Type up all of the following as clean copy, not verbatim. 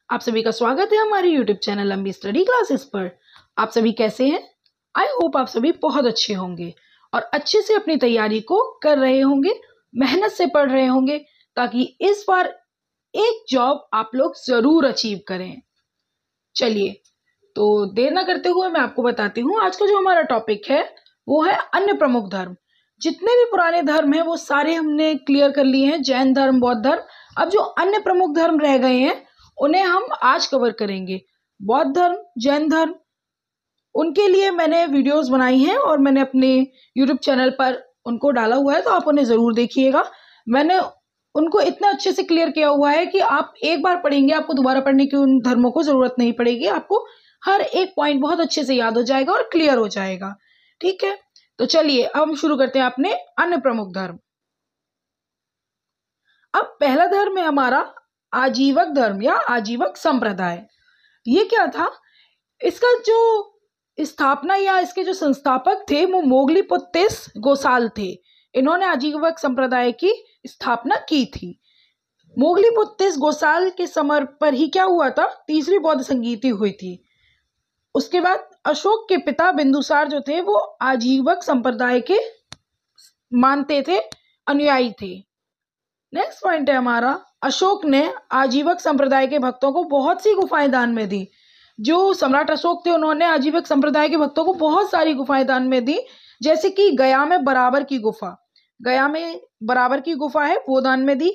आप सभी का स्वागत है हमारे YouTube चैनल लंबी स्टडी क्लासेस पर। आप सभी कैसे हैं? आई होप आप सभी बहुत अच्छे होंगे और अच्छे से अपनी तैयारी को कर रहे होंगे, मेहनत से पढ़ रहे होंगे ताकि इस बार एक जॉब आप लोग जरूर अचीव करें। चलिए तो देर ना करते हुए मैं आपको बताती हूँ आज का जो हमारा टॉपिक है वो है अन्य प्रमुख धर्म। जितने भी पुराने धर्म हैं वो सारे हमने क्लियर कर लिए हैं, जैन धर्म, बौद्ध धर्म। अब जो अन्य प्रमुख धर्म रह गए हैं उन्हें हम आज कवर करेंगे। बौद्ध धर्म, जैन धर्म, उनके लिए मैंने वीडियोस बनाई हैं और मैंने अपने यूट्यूब चैनल पर उनको डाला हुआ है, तो आप उन्हें ज़रूर देखिएगा। मैंने उनको इतना अच्छे से क्लियर किया हुआ है कि आप एक बार पढ़ेंगे, आपको दोबारा पढ़ने की उन धर्मों को ज़रूरत नहीं पड़ेगी। आपको हर एक पॉइंट बहुत अच्छे से याद हो जाएगा और क्लियर हो जाएगा। ठीक है, तो चलिए अब हम शुरू करते हैं अपने अन्य प्रमुख धर्म। अब पहला धर्म है हमारा आजीवक धर्म या आजीवक संप्रदाय। ये क्या था? इसका जो स्थापना या इसके जो संस्थापक थे वो मोगलीपुत्तिस गोसाल थे। इन्होंने आजीवक संप्रदाय की स्थापना की थी। मोगलीपुत्तिस गोसाल के समय पर ही क्या हुआ था? तीसरी बौद्ध संगीति हुई थी। उसके बाद अशोक के पिता बिंदुसार जो थे वो आजीवक संप्रदाय के मानते थे, अनुयायी थे। नेक्स्ट पॉइंट है हमारा, अशोक ने आजीवक संप्रदाय के भक्तों को बहुत सी गुफाएं दान में दी। जो सम्राट अशोक थे उन्होंने आजीवक संप्रदाय के भक्तों को बहुत सारी गुफाएं दान में दी, जैसे कि गया में बराबर की गुफा, गया में बराबर की गुफा है वो दान में दी।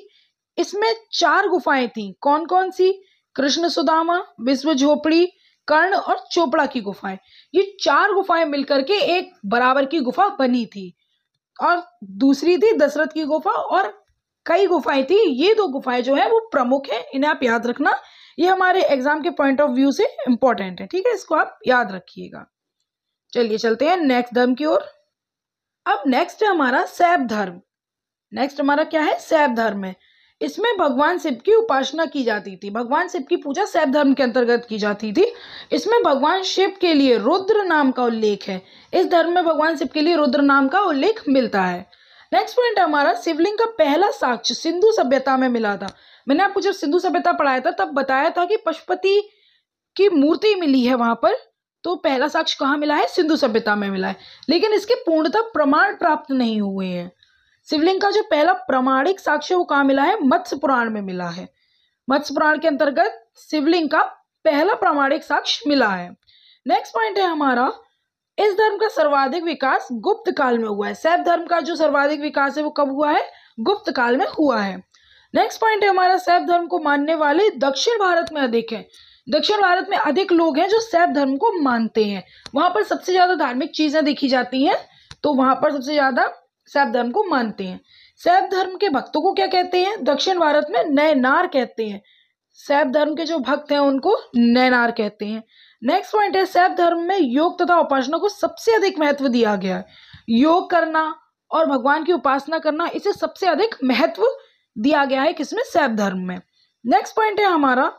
इसमें 4 गुफाएं थी। कौन कौन सी? कृष्ण सुदामा, विश्व झोपड़ी, कर्ण और चोपड़ा की गुफाएं। ये 4 गुफाएं मिलकर के एक बराबर की गुफा बनी थी। और दूसरी थी दशरथ की गुफा, और कई गुफाएं थी। ये 2 गुफाएं जो है वो प्रमुख है, इन्हें आप याद रखना। ये हमारे एग्जाम के पॉइंट ऑफ व्यू से इंपॉर्टेंट है। ठीक है, इसको आप याद रखिएगा। चलिए चलते हैं नेक्स्ट धर्म की ओर। अब नेक्स्ट है हमारा शैव धर्म। नेक्स्ट हमारा क्या है? शैव धर्म है। इसमें भगवान शिव की उपासना की जाती थी। भगवान शिव की पूजा शैव धर्म के अंतर्गत की जाती थी। इसमें भगवान शिव के लिए रुद्र नाम का उल्लेख है। इस धर्म में भगवान शिव के लिए रुद्र नाम का उल्लेख मिलता है। नेक्स्ट पॉइंट हमारा, शिवलिंग का पहला साक्ष्य सिंधु सभ्यता में मिला था। मैंने आपको जब सिंधु सभ्यता पढ़ाया था तब बताया था कि पशुपति की मूर्ति मिली है वहां पर। तो पहला साक्ष्य कहाँ मिला है? सिंधु सभ्यता में मिला है, लेकिन इसके पूर्णतः प्रमाण प्राप्त नहीं हुए हैं। शिवलिंग का जो पहला प्रामाणिक साक्ष्य वो कहाँ मिला है? मत्स्य पुराण में मिला है। मत्स्य पुराण के अंतर्गत शिवलिंग का पहला प्रामाणिक साक्ष्य मिला है। नेक्स्ट पॉइंट है हमारा, इस धर्म का सर्वाधिक विकास गुप्त काल में हुआ है। शैव धर्म का जो सर्वाधिक विकास है वो कब हुआ है? गुप्त काल में हुआ है। नेक्स्ट पॉइंट है हमारा, शैव धर्म को मानने वाले दक्षिण भारत में अधिक हैं। दक्षिण भारत में अधिक लोग हैं जो शैव धर्म को मानते हैं। वहां पर सबसे ज्यादा धार्मिक चीजें देखी जाती हैं, तो वहां पर सबसे ज्यादा शैव धर्म को मानते हैं। शैव धर्म के भक्तों को क्या कहते हैं? दक्षिण भारत में नयनार कहते हैं। शैव धर्म के जो भक्त हैं उनको नयनार कहते हैं। नेक्स्ट पॉइंट है, शैव धर्म में योग तथा उपासना को सबसे अधिक महत्व दिया गया है। योग करना और भगवान की उपासना करना, इसे सबसे अधिक महत्व दिया गया है किसमें? शैव धर्म में। नेक्स्ट पॉइंट है हमारा,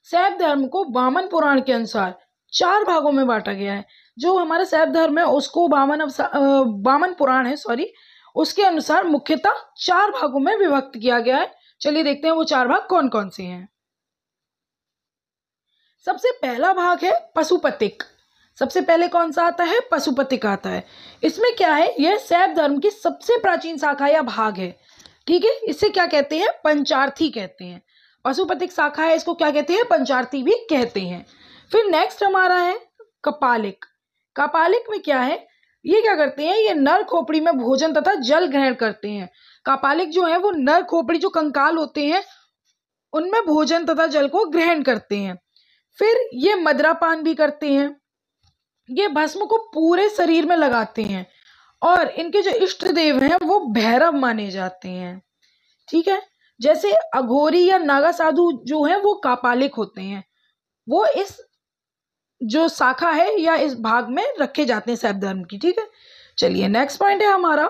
शैव धर्म को वामन पुराण के अनुसार 4 भागों में बांटा गया है। जो हमारा शैव धर्म है उसको वामन पुराण है, उसके अनुसार मुख्यतः 4 भागों में विभक्त किया गया है। चलिए देखते हैं वो 4 भाग कौन कौन से हैं। सबसे पहला भाग है पशुपतिक। सबसे पहले कौन सा आता है? पशुपतिक आता है। इसमें क्या है? यह शैव धर्म की सबसे प्राचीन शाखा या भाग है। ठीक है, इसे क्या कहते हैं? पंचार्थी कहते हैं। पशुपतिक शाखा है, इसको क्या कहते हैं? पंचार्थी भी कहते हैं। फिर नेक्स्ट हमारा है कपालिक। कपालिक में क्या है? ये क्या करते हैं? ये नर खोपड़ी में भोजन तथा जल ग्रहण करते हैं। कपालिक जो है वो नर खोपड़ी जो कंकाल होते हैं उनमें भोजन तथा जल को ग्रहण करते हैं। फिर ये मदिरापान भी करते हैं। ये भस्म को पूरे शरीर में लगाते हैं और इनके जो इष्ट देव हैं वो भैरव माने जाते हैं। ठीक है, जैसे अघोरी या नागा साधु जो हैं वो कापालिक होते हैं। वो इस जो शाखा है या इस भाग में रखे जाते हैं शैव धर्म की। ठीक है, चलिए नेक्स्ट पॉइंट है हमारा,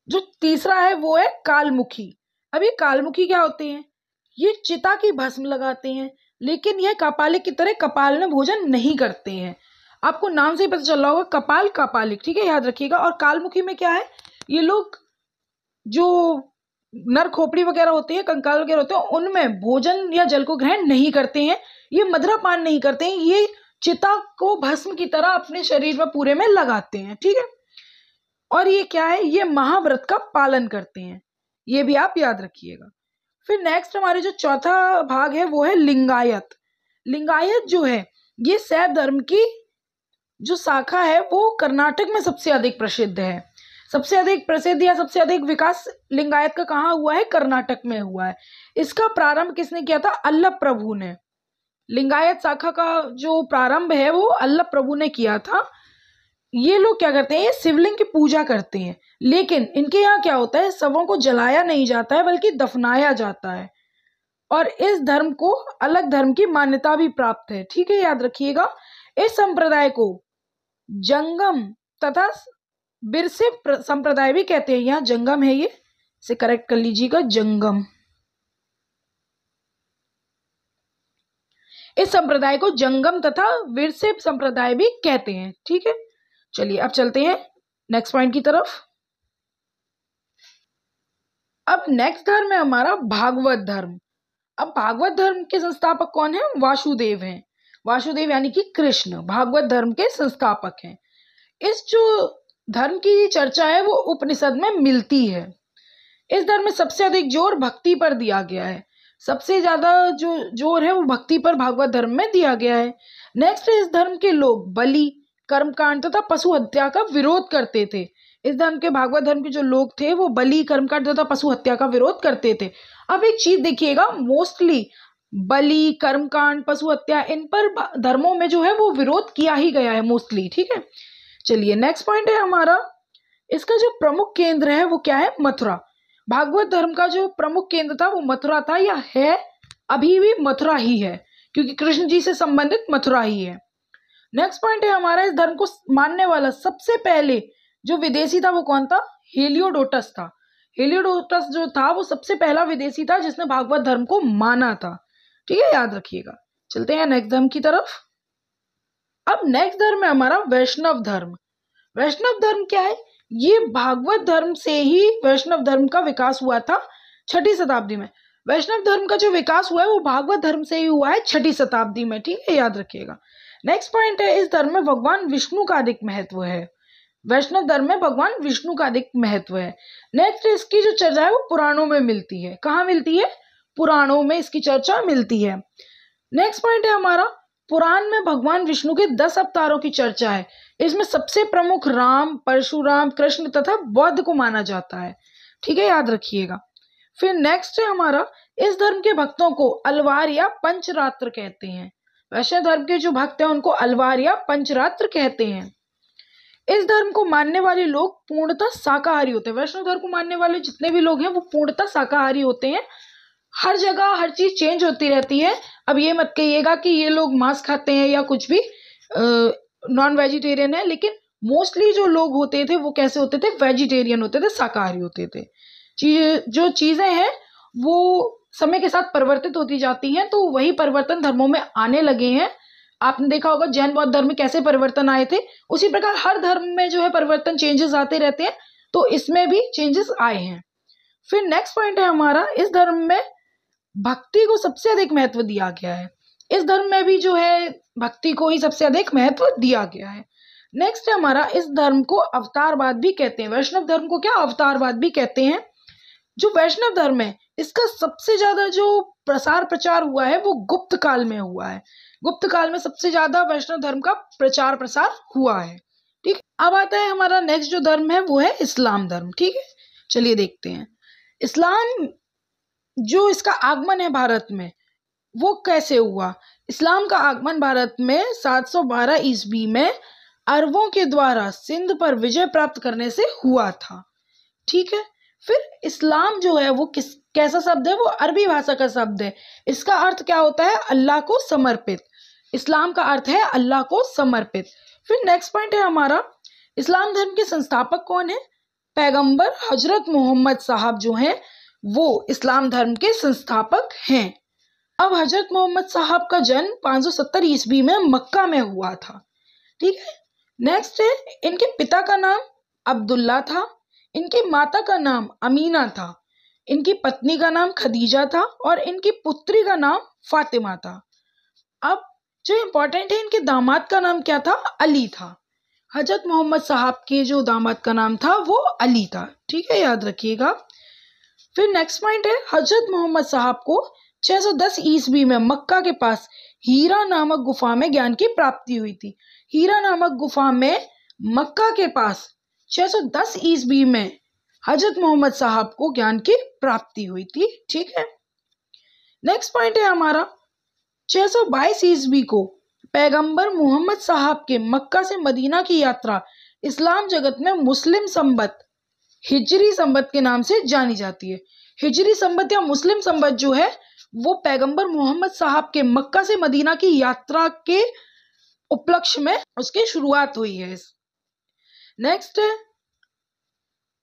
जो तीसरा है वो है कालमुखी। अब ये कालमुखी क्या होते हैं? ये चिता की भस्म लगाते हैं, लेकिन यह कपालिक की तरह कपाल में भोजन नहीं करते हैं। आपको नाम से ही पता चल रहा होगा, कपाल कपालिक। ठीक है, याद रखिएगा। और कालमुखी में क्या है? ये लोग जो नर खोपड़ी वगैरह होती है, कंकाल वगैरह होते हैं, उनमें भोजन या जल को ग्रहण नहीं करते हैं, ये मदिरापान नहीं करते हैं, ये चिता को भस्म की तरह अपने शरीर में पूरे में लगाते हैं। ठीक है, और ये क्या है, ये महाव्रत का पालन करते हैं, ये भी आप याद रखिएगा। फिर नेक्स्ट हमारे जो चौथा भाग है वो है लिंगायत। लिंगायत जो है ये शैव धर्म की जो शाखा है वो कर्नाटक में सबसे अधिक प्रसिद्ध है। सबसे अधिक प्रसिद्ध या सबसे अधिक विकास लिंगायत का कहाँ हुआ है, कर्नाटक में हुआ है। इसका प्रारंभ किसने किया था, अल्लभ प्रभु ने। लिंगायत शाखा का जो प्रारंभ है वो अल्लभ प्रभु ने किया था। ये लोग क्या करते हैं, ये शिवलिंग की पूजा करते हैं, लेकिन इनके यहाँ क्या होता है, शवों को जलाया नहीं जाता है बल्कि दफनाया जाता है, और इस धर्म को अलग धर्म की मान्यता भी प्राप्त है। ठीक है, याद रखिएगा। इस संप्रदाय को जंगम तथा बिरसे संप्रदाय भी कहते हैं। यहाँ जंगम है, ये से करेक्ट कर लीजिएगा, जंगम। इस संप्रदाय को जंगम तथा बिरसे संप्रदाय भी कहते हैं। ठीक है, चलिए अब चलते हैं नेक्स्ट पॉइंट की तरफ। अब नेक्स्ट धर्म है हमारा भागवत धर्म। अब भागवत धर्म के संस्थापक कौन है, वासुदेव हैं। वासुदेव यानी कि कृष्ण भागवत धर्म के संस्थापक हैं। इस जो धर्म की चर्चा है वो उपनिषद में मिलती है। इस धर्म में सबसे अधिक जोर भक्ति पर दिया गया है, सबसे ज्यादा जो जोर है वो भक्ति पर भागवत धर्म में दिया गया है। नेक्स्ट, इस धर्म के लोग बलि, कर्मकांड तथा पशु हत्या का विरोध करते थे। इस धर्म के भागवत धर्म के जो लोग थे वो बलि, कर्मकांड तथा पशु हत्या का विरोध करते थे। अब एक चीज देखिएगा, मोस्टली बलि, कर्मकांड, पशु हत्या, इन पर धर्मों में जो है वो विरोध किया ही गया है मोस्टली। ठीक है, चलिए नेक्स्ट पॉइंट है हमारा, इसका जो प्रमुख केंद्र है वो क्या है, मथुरा। भागवत धर्म का जो प्रमुख केंद्र था वो मथुरा था, या है, अभी भी मथुरा ही है, क्योंकि कृष्ण जी से संबंधित मथुरा ही है। नेक्स्ट पॉइंट है हमारा, इस धर्म को मानने वाला सबसे पहले जो विदेशी था वो कौन था, हेलियोडोटस था। हेलियोडोटस जो था वो सबसे पहला विदेशी था जिसने भागवत धर्म को माना था। ठीक है, याद रखिएगा। चलते हैं नेक्स्ट धर्म की तरफ। अब नेक्स्ट धर्म है हमारा वैष्णव धर्म। वैष्णव धर्म क्या है, ये भागवत धर्म से ही वैष्णव धर्म का विकास हुआ था 6ठी शताब्दी में। वैष्णव धर्म का जो विकास हुआ है वो भागवत धर्म से ही हुआ है 6ठी शताब्दी में। ठीक है, याद रखिएगा। नेक्स्ट पॉइंट है, इस धर्म में भगवान विष्णु का अधिक महत्व है। वैष्णव धर्म में भगवान विष्णु का अधिक महत्व है। नेक्स्ट, इसकी जो चर्चा है वो पुराणों में मिलती है। कहाँ मिलती है, पुराणों में इसकी चर्चा मिलती है। नेक्स्ट पॉइंट है हमारा, पुराण में भगवान विष्णु के 10 अवतारों की चर्चा है। इसमें सबसे प्रमुख राम, परशुराम, कृष्ण तथा बौद्ध को माना जाता है। ठीक है, याद रखिएगा। फिर नेक्स्ट है हमारा, इस धर्म के भक्तों को अलवार या पंचरात्र कहते हैं। वैष्णव धर्म के जो भक्त हैं उनको अलवार या पंचरात्र कहते हैं। इस धर्म को मानने वाले लोग पूर्णतः शाकाहारी होते हैं। वैष्णव धर्म को मानने वाले जितने भी लोग हैं वो पूर्णतः शाकाहारी होते हैं। हर जगह हर चीज चेंज होती रहती है। अब ये मत कहिएगा कि ये लोग मांस खाते हैं या कुछ भी नॉन वेजिटेरियन है, लेकिन मोस्टली जो लोग होते थे वो कैसे होते थे, वेजिटेरियन होते थे, शाकाहारी होते थे। जो चीजें हैं वो समय के साथ परिवर्तित होती जाती हैं, तो वही परिवर्तन धर्मों में आने लगे हैं। आपने देखा होगा जैन बौद्ध धर्म में कैसे परिवर्तन आए थे, उसी प्रकार हर धर्म में जो है परिवर्तन, चेंजेस आते रहते हैं, तो इसमें भी चेंजेस आए हैं। फिर नेक्स्ट पॉइंट है हमारा, इस धर्म में भक्ति को सबसे अधिक महत्व दिया गया है। इस धर्म में भी जो है भक्ति को ही सबसे अधिक महत्व दिया गया है। नेक्स्ट है हमारा, इस धर्म को अवतारवाद भी कहते हैं। वैष्णव धर्म को क्या अवतारवाद भी कहते हैं। जो वैष्णव धर्म है इसका सबसे ज्यादा जो प्रसार प्रचार हुआ है वो गुप्त काल में हुआ है। गुप्त काल में सबसे ज्यादा वैष्णव धर्म का प्रचार प्रसार हुआ है। ठीक, अब आता है हमारा नेक्स्ट जो धर्म है वो है इस्लाम धर्म। ठीक है, चलिए देखते हैं इस्लाम जो इसका आगमन है भारत में वो कैसे हुआ। इस्लाम का आगमन भारत में 712 ईस्वी में अरबों के द्वारा सिंध पर विजय प्राप्त करने से हुआ था। ठीक है, फिर इस्लाम जो है वो कैसा शब्द है, वो अरबी भाषा का शब्द है। इसका अर्थ क्या होता है, अल्लाह को समर्पित। इस्लाम का अर्थ है अल्लाह को समर्पित। फिर नेक्स्ट पॉइंट है हमारा, इस्लाम धर्म के संस्थापक कौन है, पैगंबर हजरत मोहम्मद साहब जो हैं वो इस्लाम धर्म के संस्थापक हैं। अब हजरत मोहम्मद साहब का जन्म 570 ईस्वी में मक्का में हुआ था। ठीक है, नेक्स्ट है, इनके पिता का नाम अब्दुल्ला था, इनकी माता का नाम अमीना था। इनकी पत्नी का नाम खदीजा था और इनकी पुत्री का नाम फातिमा था। अब जो इम्पोर्टेंट है, इनके दामाद का नाम क्या था? अली था। हजरत मोहम्मद साहब के जो दामाद का नाम था वो अली था। ठीक है, याद रखिएगा। फिर नेक्स्ट पॉइंट है, हजरत मोहम्मद साहब को 610 ईस्वी में मक्का के पास हीरा नामक गुफा में ज्ञान की प्राप्ति हुई थी। हीरा नामक गुफा में मक्का के पास 610 ईस्वी में हजरत मोहम्मद साहब को ज्ञान की प्राप्ति हुई थी। ठीक है, नेक्स्ट पॉइंट है हमारा, 622 ईस्वी को पैगंबर मोहम्मद साहब के मक्का से मदीना की यात्रा इस्लाम जगत में मुस्लिम संबत, हिजरी संबत के नाम से जानी जाती है। हिजरी संबत या मुस्लिम संबत जो है वो पैगंबर मोहम्मद साहब के मक्का से मदीना की यात्रा के उपलक्ष्य में उसकी शुरुआत हुई है। नेक्स्ट है,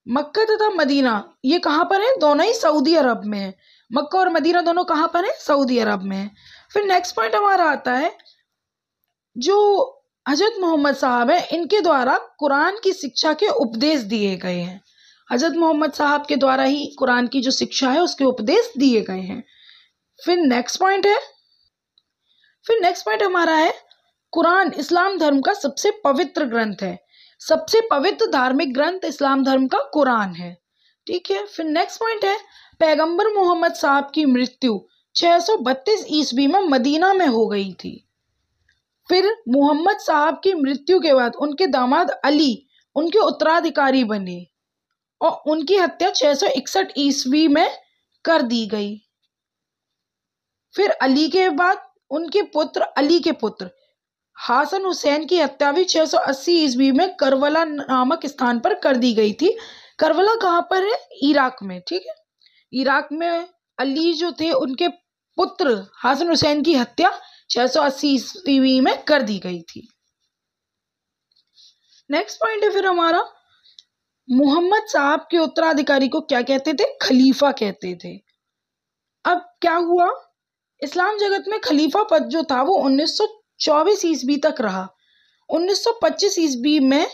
मक्का तथा मदीना ये कहाँ पर है? दोनों ही सऊदी अरब में है। मक्का और मदीना दोनों कहाँ पर है? सऊदी अरब में है। फिर नेक्स्ट पॉइंट हमारा आता है, जो हजरत मोहम्मद साहब है इनके द्वारा कुरान की शिक्षा के उपदेश दिए गए हैं। हजरत मोहम्मद साहब के द्वारा ही कुरान की जो शिक्षा है उसके उपदेश दिए गए हैं। फिर नेक्स्ट पॉइंट हमारा है, कुरान इस्लाम धर्म का सबसे पवित्र ग्रंथ है। सबसे पवित्र धार्मिक ग्रंथ इस्लाम धर्म का कुरान है। ठीक है, फिर नेक्स्ट पॉइंट है, पैगंबर मोहम्मद साहब की मृत्यु 632 ईस्वी में मदीना में हो गई थी। फिर मोहम्मद साहब की मृत्यु के बाद उनके दामाद अली उनके उत्तराधिकारी बने और उनकी हत्या 661 ईस्वी में कर दी गई। फिर अली के बाद उनके पुत्र, अली के पुत्र हासन हुसैन की हत्या भी 680 ईस्वी में करबला नामक स्थान पर कर दी गई थी। करबला कहाँ पर है? इराक में। ठीक है, इराक में अली जो थे उनके पुत्र हासन हुसैन की हत्या 680 ईस्वी में कर दी गई थी। नेक्स्ट पॉइंट है फिर हमारा, मोहम्मद साहब के उत्तराधिकारी को क्या कहते थे? खलीफा कहते थे। अब क्या हुआ, इस्लाम जगत में खलीफा पद जो था वो 1924 ईस्वी तक रहा। 1925 ईस्वी में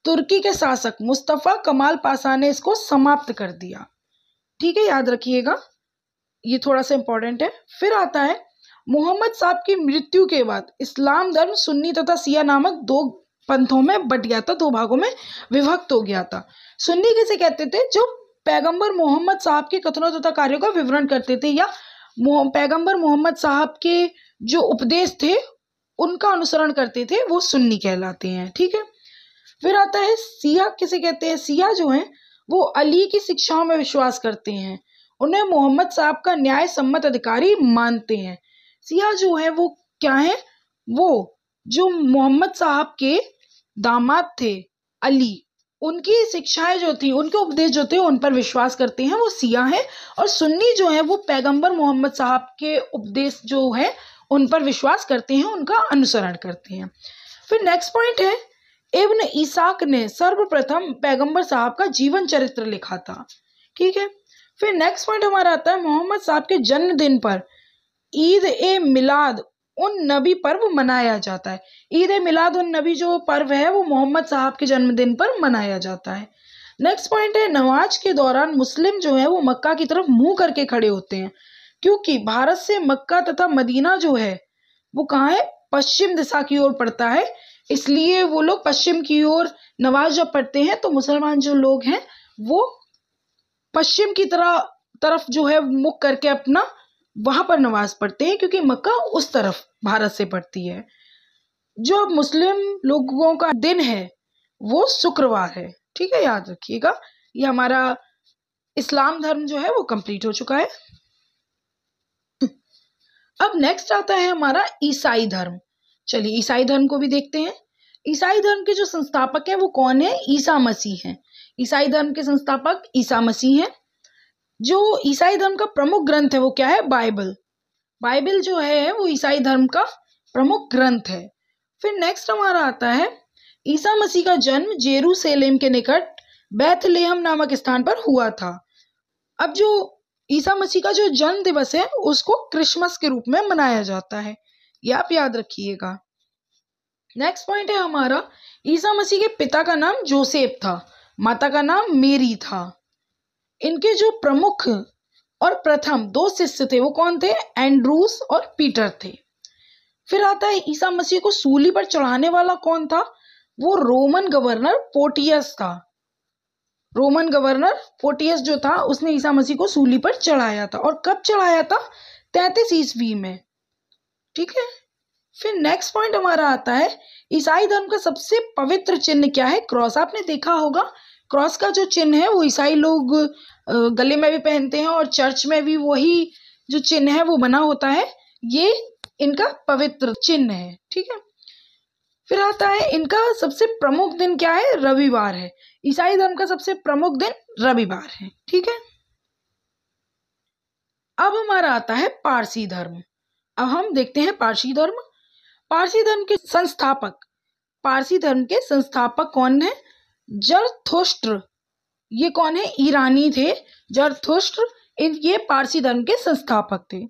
तुर्की के शासक मुस्तफा कमाल पाशा ने इसको समाप्त कर दिया। ठीक है, याद रखिएगा, ये थोड़ा सा इंपॉर्टेंट है। फिर आता है, मोहम्मद साहब की मृत्यु के बाद इस्लाम धर्म सुन्नी तथा शिया नामक दो पंथों में बट गया था, दो भागों में विभक्त हो गया था। सुन्नी किसे कहते थे? जो पैगंबर मोहम्मद साहब के कथनों तथा कार्यों का विवरण करते थे या पैगंबर मोहम्मद साहब के जो उपदेश थे उनका अनुसरण करते थे, वो सुन्नी कहलाते हैं। ठीक है, फिर आता है शिया किसे कहते हैं? शिया जो है वो अली की शिक्षाओं में विश्वास करते हैं, उन्हें मोहम्मद साहब का न्याय सम्मत अधिकारी मानते हैं। शिया जो है वो क्या है? वो जो मोहम्मद साहब के दामाद थे अली, उनकी शिक्षाएं जो थी, उनके उपदेश जो थे उन पर विश्वास करते हैं, वो शिया है। और सुन्नी जो है वो पैगंबर मोहम्मद साहब के उपदेश जो है उन पर विश्वास करते हैं, उनका अनुसरण करते हैं। फिर नेक्स्ट पॉइंट है, इब्न इसाक ने सर्वप्रथम पैगंबर साहब का जीवन चरित्र लिखा था। ठीक है, फिर नेक्स्ट पॉइंट हमारा आता है, मोहम्मद साहब के जन्मदिन पर ईद ए मिलाद उन नबी पर्व मनाया जाता है। ईद ए मिलाद उन नबी जो पर्व है वो मोहम्मद साहब के जन्मदिन पर मनाया जाता है। नेक्स्ट पॉइंट है, नमाज के दौरान मुस्लिम जो है वो मक्का की तरफ मुंह करके खड़े होते हैं, क्योंकि भारत से मक्का तथा मदीना जो है वो कहाँ है? पश्चिम दिशा की ओर पड़ता है, इसलिए वो लोग पश्चिम की ओर नमाज जब पढ़ते हैं तो मुसलमान जो लोग हैं वो पश्चिम की तरफ जो है मुख करके अपना वहां पर नमाज पढ़ते हैं, क्योंकि मक्का उस तरफ भारत से पड़ती है। जो मुस्लिम लोगों का दिन है वो शुक्रवार है। ठीक है, याद रखिएगा। ये हमारा इस्लाम धर्म जो है वो कंप्लीट हो चुका है। अब नेक्स्ट आता है हमारा ईसाई धर्म। चलिए ईसाई धर्म को भी देखते हैं। ईसाई धर्म के जो संस्थापक हैं वो कौन है? ईसा मसीह हैं। ईसाई धर्म के संस्थापक ईसा मसीह हैं। जो ईसाई धर्म का प्रमुख ग्रंथ है वो क्या है? बाइबल। बाइबल जो है वो ईसाई धर्म का प्रमुख ग्रंथ है। फिर नेक्स्ट हमारा आता है, ईसा मसीह का जन्म जेरूसलेम के निकट बैथलेहम नामक स्थान पर हुआ था। अब जो ईसा मसीह का जो जन्म दिवस है उसको क्रिसमस के रूप में मनाया जाता है, ये आप याद रखिएगा। नेक्स्ट पॉइंट है हमारा, ईसा मसीह के पिता का नाम जोसेफ था, माता का नाम मेरी था। इनके जो प्रमुख और प्रथम 2 शिष्य थे वो कौन थे? एंड्रूस और पीटर थे। फिर आता है ईसा मसीह को सूली पर चढ़ाने वाला कौन था? वो रोमन गवर्नर पोर्टियस था। रोमन गवर्नर पोर्टियस जो था उसने ईसा मसीह को सूली पर चढ़ाया था। और कब चढ़ाया था? 33 ईस्वी में। ठीक है। फिर नेक्स्ट पॉइंट हमारा आता है ईसाई धर्म का सबसे पवित्र चिन्ह क्या है? क्रॉस। आपने देखा होगा क्रॉस का जो चिन्ह है वो ईसाई लोग गले में भी पहनते हैं और चर्च में भी वही जो चिन्ह है वो बना होता है। ये इनका पवित्र चिन्ह है। ठीक है। फिर आता है इनका सबसे प्रमुख दिन क्या है? रविवार है। ईसाई धर्म का सबसे प्रमुख दिन रविवार है। ठीक है। अब हमारा आता है पारसी धर्म। अब हम देखते हैं पारसी धर्म। पारसी धर्म के संस्थापक, पारसी धर्म के संस्थापक कौन है? जरथुस्त्र। ये कौन है? ईरानी थे जरथुस्त्र। ये पारसी धर्म के संस्थापक थे।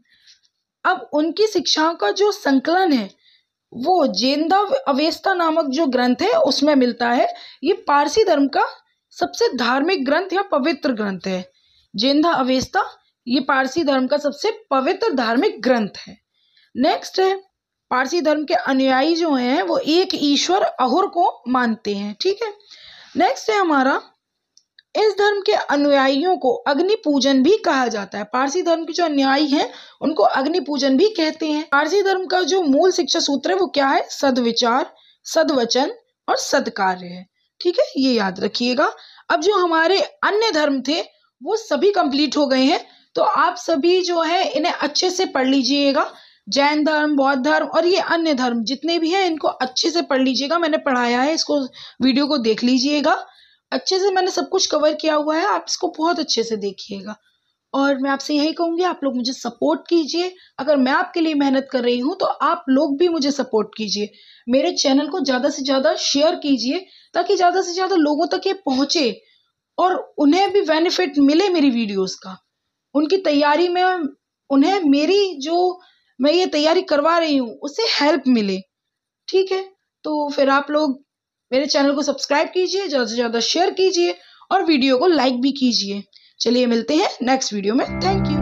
अब उनकी शिक्षाओं का जो संकलन है वो जेंदा अवेस्ता नामक जो ग्रंथ है उसमें मिलता है। ये पारसी धर्म का सबसे धार्मिक ग्रंथ या पवित्र ग्रंथ है। जेंदा अवेस्ता ये पारसी धर्म का सबसे पवित्र धार्मिक ग्रंथ है। नेक्स्ट है पारसी धर्म के अनुयायी जो हैं वो एक ईश्वर अहुर को मानते हैं। ठीक है। नेक्स्ट है हमारा इस धर्म के अनुयायियों को अग्नि पूजन भी कहा जाता है। पारसी धर्म के जो अनुयायी हैं उनको अग्नि पूजन भी कहते हैं। पारसी धर्म का जो मूल शिक्षा सूत्र है वो क्या है? सद्विचार, सद्वचन और सद्कार्य है। ठीक है, ये याद रखिएगा। अब जो हमारे अन्य धर्म थे वो सभी कंप्लीट हो गए हैं, तो आप सभी जो है इन्हें अच्छे से पढ़ लीजिएगा। जैन धर्म, बौद्ध धर्म और ये अन्य धर्म जितने भी हैं इनको अच्छे से पढ़ लीजिएगा। मैंने पढ़ाया है, इसको वीडियो को देख लीजिएगा। अच्छे से मैंने सब कुछ कवर किया हुआ है, आप इसको बहुत अच्छे से देखिएगा। और मैं आपसे यही कहूँगी आप लोग मुझे सपोर्ट कीजिए। अगर मैं आपके लिए मेहनत कर रही हूँ तो आप लोग भी मुझे सपोर्ट कीजिए। मेरे चैनल को ज़्यादा से ज़्यादा शेयर कीजिए ताकि ज़्यादा से ज़्यादा लोगों तक ये पहुँचे और उन्हें भी बेनिफिट मिले मेरी वीडियोस का। उनकी तैयारी में उन्हें मेरी जो मैं ये तैयारी करवा रही हूँ उससे हेल्प मिले। ठीक है, तो फिर आप लोग मेरे चैनल को सब्सक्राइब कीजिए, ज़्यादा से ज़्यादा शेयर कीजिए और वीडियो को लाइक भी कीजिए। चलिए मिलते हैं नेक्स्ट वीडियो में। Thank you.